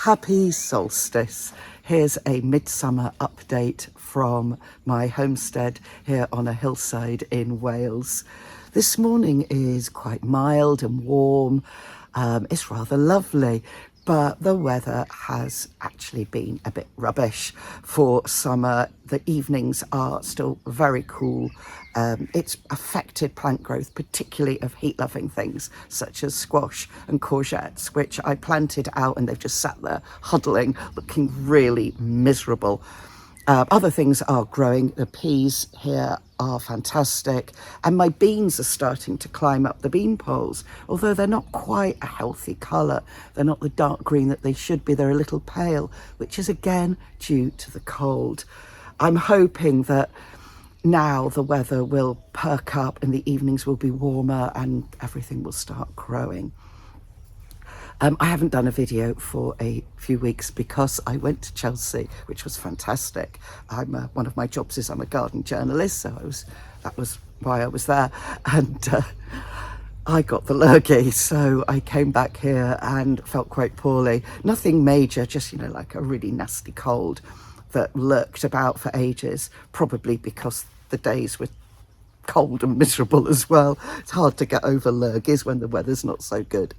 Happy solstice. Here's a midsummer update from my homestead here on a hillside in Wales. This morning is quite mild and warm. It's rather lovely, but the weather has actually been a bit rubbish for summer. The evenings are still very cool. It's affected plant growth, particularly of heat-loving things such as squash and courgettes, which I planted out and they've just sat there huddling, looking really miserable. Other things are growing. The peas here are fantastic, and my beans are starting to climb up the bean poles, although they're not quite a healthy colour. They're not the dark green that they should be. They're a little pale, which is again due to the cold. I'm hoping that now the weather will perk up and the evenings will be warmer and everything will start growing. I haven't done a video for a few weeks because I went to Chelsea, which was fantastic. One of my jobs is I'm a garden journalist, so that was why I was there. And I got the lurgy, so I came back here and felt quite poorly. Nothing major, just, like a really nasty cold that lurked about for ages, probably because the days were cold and miserable as well. It's hard to get over lurgies when the weather's not so good.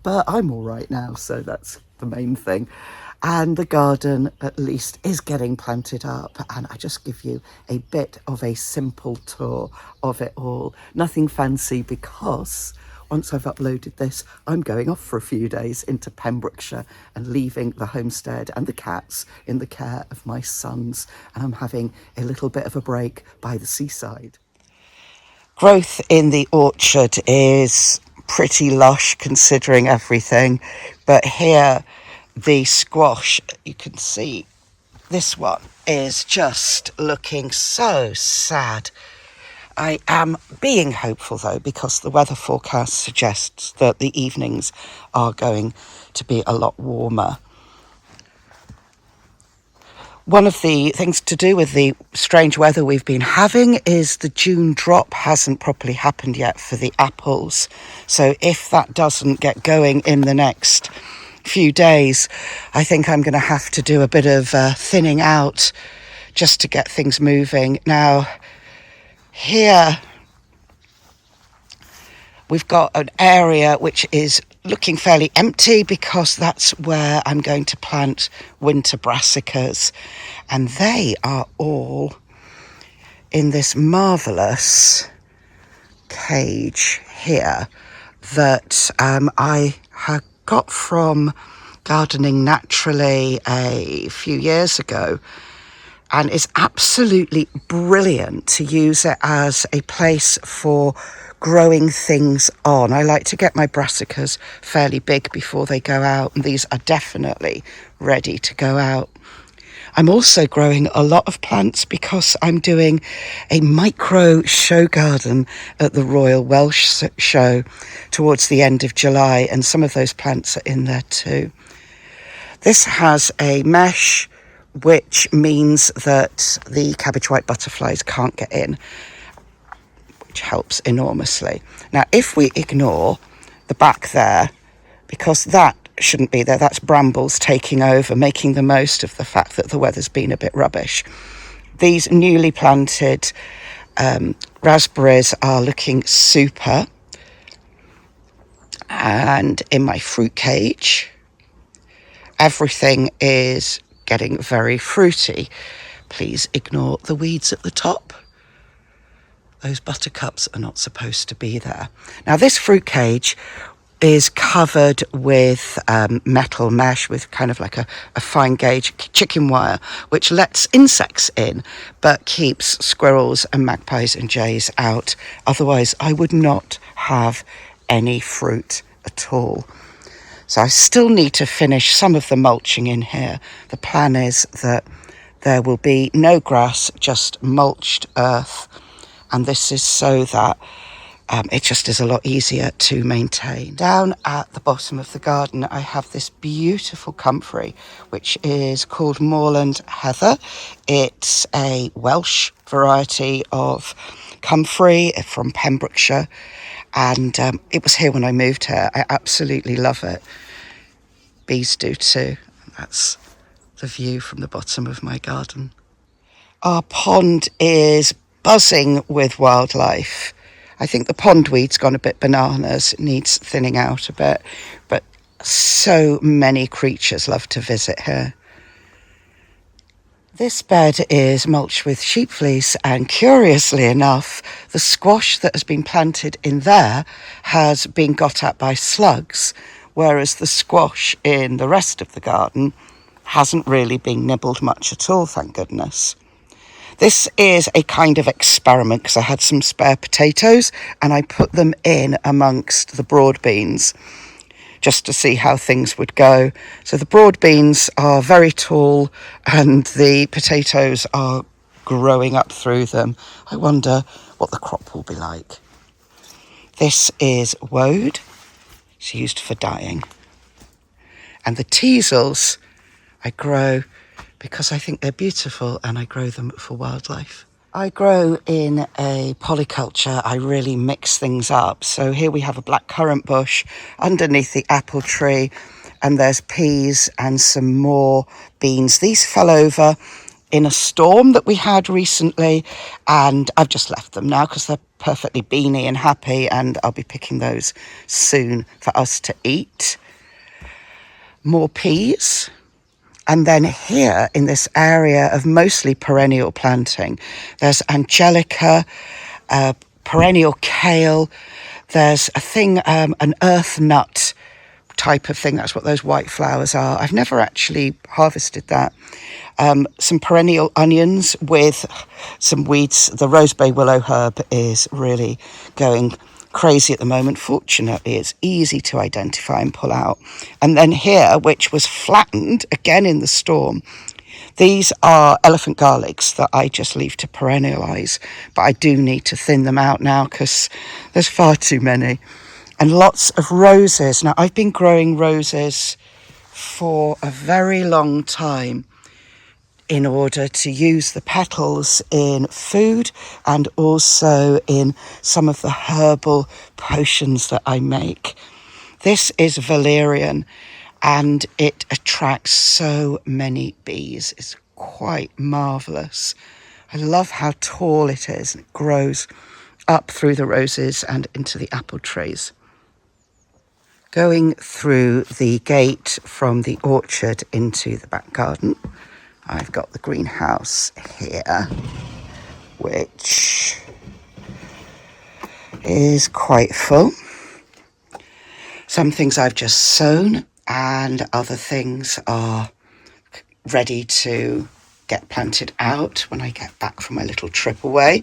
But I'm all right now, so that's the main thing. And the garden, at least, is getting planted up. And I just give you a bit of a simple tour of it all. Nothing fancy, because once I've uploaded this, I'm going off for a few days into Pembrokeshire and leaving the homestead and the cats in the care of my sons. And I'm having a little bit of a break by the seaside. Growth in the orchard is pretty lush considering everything, but here the squash, you can see this one is just looking so sad. I am being hopeful though, because the weather forecast suggests that the evenings are going to be a lot warmer. One of the things to do with the strange weather we've been having is the June drop hasn't properly happened yet for the apples. So if that doesn't get going in the next few days, I think I'm going to have to do a bit of thinning out just to get things moving. Now, here we've got an area which is looking fairly empty because that's where I'm going to plant winter brassicas, and they are all in this marvellous cage here that I got from Gardening Naturally a few years ago, and it's absolutely brilliant to use it as a place for growing things on. I like to get my brassicas fairly big before they go out, and these are definitely ready to go out. I'm also growing a lot of plants because I'm doing a micro show garden at the Royal Welsh Show towards the end of July, and some of those plants are in there too. This has a mesh, which means that the cabbage white butterflies can't get in, which helps enormously. Now, if we ignore the back there, because that shouldn't be there, that's brambles taking over, making the most of the fact that the weather's been a bit rubbish. These newly planted raspberries are looking super. And in my fruit cage, everything is getting very fruity. Please ignore the weeds at the top. Those buttercups are not supposed to be there. Now, this fruit cage is covered with metal mesh with kind of like a fine gauge chicken wire, which lets insects in but keeps squirrels and magpies and jays out. Otherwise, I would not have any fruit at all. So I still need to finish some of the mulching in here. The plan is that there will be no grass, just mulched earth. And this is so that it just is a lot easier to maintain. Down at the bottom of the garden, I have this beautiful comfrey, which is called moorland heather. It's a Welsh variety of comfrey from Pembrokeshire. And it was here when I moved here. I absolutely love it. Bees do too. That's the view from the bottom of my garden. Our pond is buzzing with wildlife. I think the pondweed's gone a bit bananas. It needs thinning out a bit, but so many creatures love to visit here. This bed is mulched with sheep fleece, and curiously enough, the squash that has been planted in there has been got at by slugs, whereas the squash in the rest of the garden hasn't really been nibbled much at all, thank goodness. This is a kind of experiment because I had some spare potatoes and I put them in amongst the broad beans just to see how things would go. So the broad beans are very tall and the potatoes are growing up through them. I wonder what the crop will be like. This is woad. It's used for dyeing. And the teasels I grow because I think they're beautiful and I grow them for wildlife. I grow in a polyculture. I really mix things up. So here we have a blackcurrant bush underneath the apple tree, and there's peas and some more beans. These fell over in a storm that we had recently, and I've just left them now because they're perfectly beany and happy, and I'll be picking those soon for us to eat. More peas. And then here in this area of mostly perennial planting, there's angelica, perennial kale, there's a thing, an earth nut type of thing. That's what those white flowers are. I've never actually harvested that. Some perennial onions with some weeds. The rosebay willow herb is really going crazy at the moment. Fortunately, it's easy to identify and pull out. And then here, which was flattened again in the storm, these are elephant garlics that I just leave to perennialise, but I do need to thin them out now because there's far too many. And lots of roses. Now, I've been growing roses for a very long time in order to use the petals in food and also in some of the herbal potions that I make. This is valerian and it attracts so many bees. It's quite marvellous. I love how tall it is, and it grows up through the roses and into the apple trees. Going through the gate from the orchard into the back garden, I've got the greenhouse here, which is quite full. Some things I've just sown and other things are ready to get planted out when I get back from my little trip away.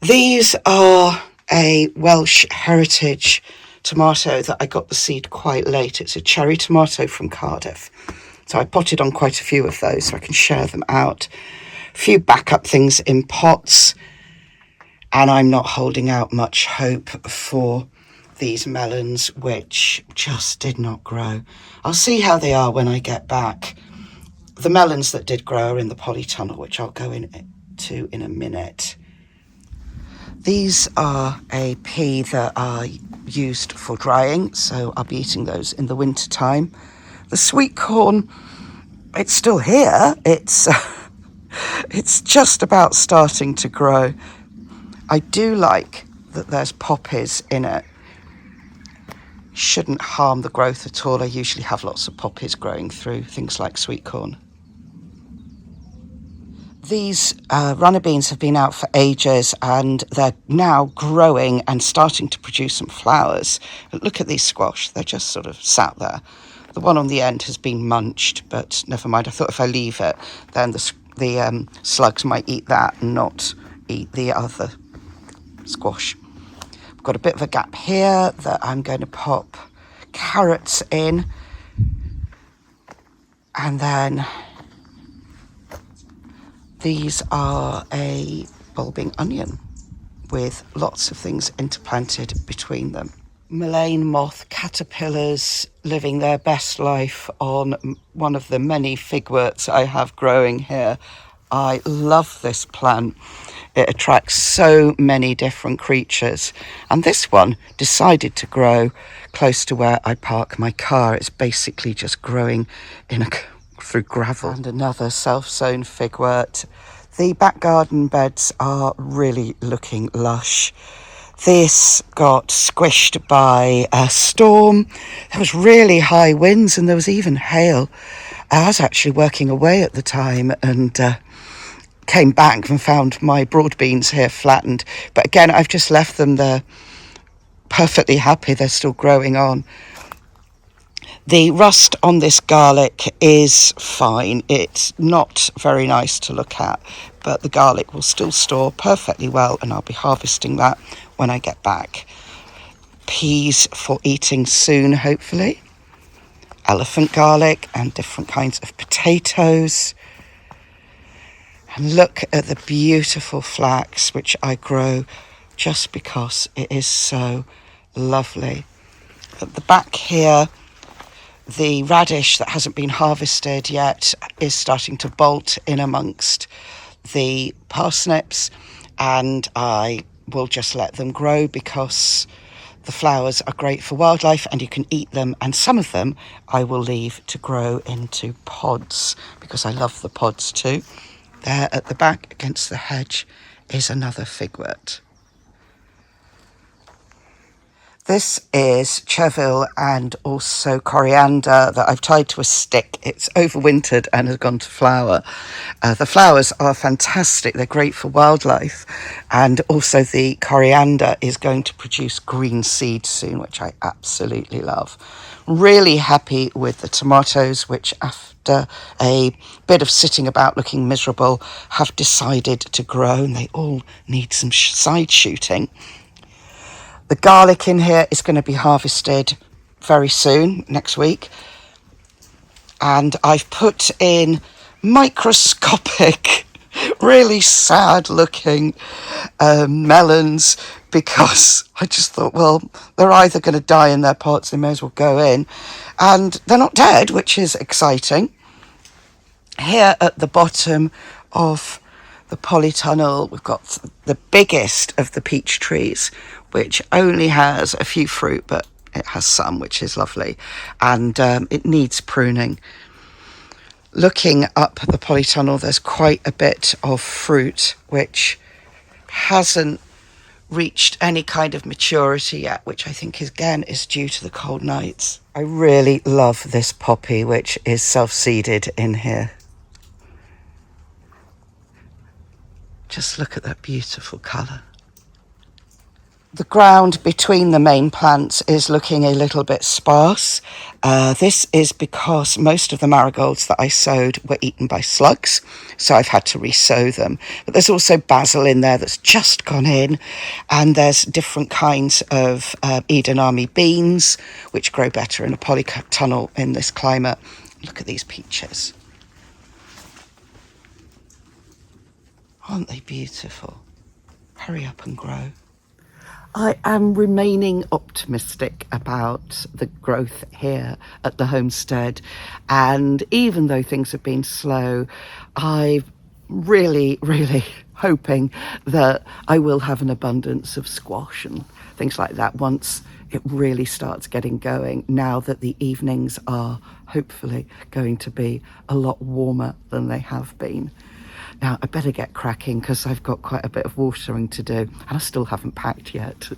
These are a Welsh heritage tomato that I got the seed quite late. It's a cherry tomato from Cardiff. So I potted on quite a few of those so I can share them out. A few backup things in pots. And I'm not holding out much hope for these melons, which just did not grow. I'll see how they are when I get back. The melons that did grow are in the Polytunnel, which I'll go into in a minute. These are a pea that are used for drying, so I'll be eating those in the winter time. The sweet corn, it's still here. It's just about starting to grow. I do like that there's poppies in it. Shouldn't harm the growth at all. I usually have lots of poppies growing through things like sweet corn. These runner beans have been out for ages and they're now growing and starting to produce some flowers. But look at these squash. They're just sort of sat there. The one on the end has been munched, but never mind. I thought if I leave it, then the slugs might eat that and not eat the other squash. I've got a bit of a gap here that I'm going to pop carrots in. And then these are a bulbing onion with lots of things interplanted between them. Mullein moth caterpillars living their best life on one of the many figworts I have growing here. I love this plant. It attracts so many different creatures. And this one decided to grow close to where I park my car. It's basically just growing in a through gravel. And another self-sown figwort. The back garden beds are really looking lush. This got squished by a storm. There was really high winds and there was even hail. I was actually working away at the time and came back and found my broad beans here flattened. But again, I've just left them there perfectly happy. They're still growing on. The rust on this garlic is fine. It's not very nice to look at, but the garlic will still store perfectly well and I'll be harvesting that when I get back. Peas for eating soon, hopefully. Elephant garlic and different kinds of potatoes. And look at the beautiful flax, which I grow just because it is so lovely. At the back here, the radish that hasn't been harvested yet is starting to bolt in amongst the parsnips, and I will just let them grow because the flowers are great for wildlife and you can eat them, and some of them I will leave to grow into pods because I love the pods too. There at the back against the hedge is another figwort. This is chervil and also coriander that I've tied to a stick. It's overwintered and has gone to flower. The flowers are fantastic. They're great for wildlife. And also the coriander is going to produce green seed soon, which I absolutely love. Really happy with the tomatoes, which after a bit of sitting about looking miserable, have decided to grow, and they all need some side shooting. The garlic in here is going to be harvested very soon, next week. And I've put in microscopic, really sad looking melons because I just thought, well, they're either going to die in their pots, they may as well go in. And they're not dead, which is exciting. Here at the bottom of the Polytunnel, we've got the biggest of the peach trees, which only has a few fruit, but it has some, which is lovely. And it needs pruning. Looking up the Polytunnel, there's quite a bit of fruit, which hasn't reached any kind of maturity yet, which I think again is due to the cold nights. I really love this poppy, which is self-seeded in here. Just look at that beautiful colour. The ground between the main plants is looking a little bit sparse. This is because most of the marigolds that I sowed were eaten by slugs, so I've had to re-sow them. But there's also basil in there that's just gone in, and there's different kinds of Edamame beans, which grow better in a polytunnel in this climate. Look at these peaches. Aren't they beautiful? Hurry up and grow. I am remaining optimistic about the growth here at the homestead, and even though things have been slow, I'm really hoping that I will have an abundance of squash and things like that once it really starts getting going, now that the evenings are hopefully going to be a lot warmer than they have been. Now, I better get cracking because I've got quite a bit of watering to do and I still haven't packed yet.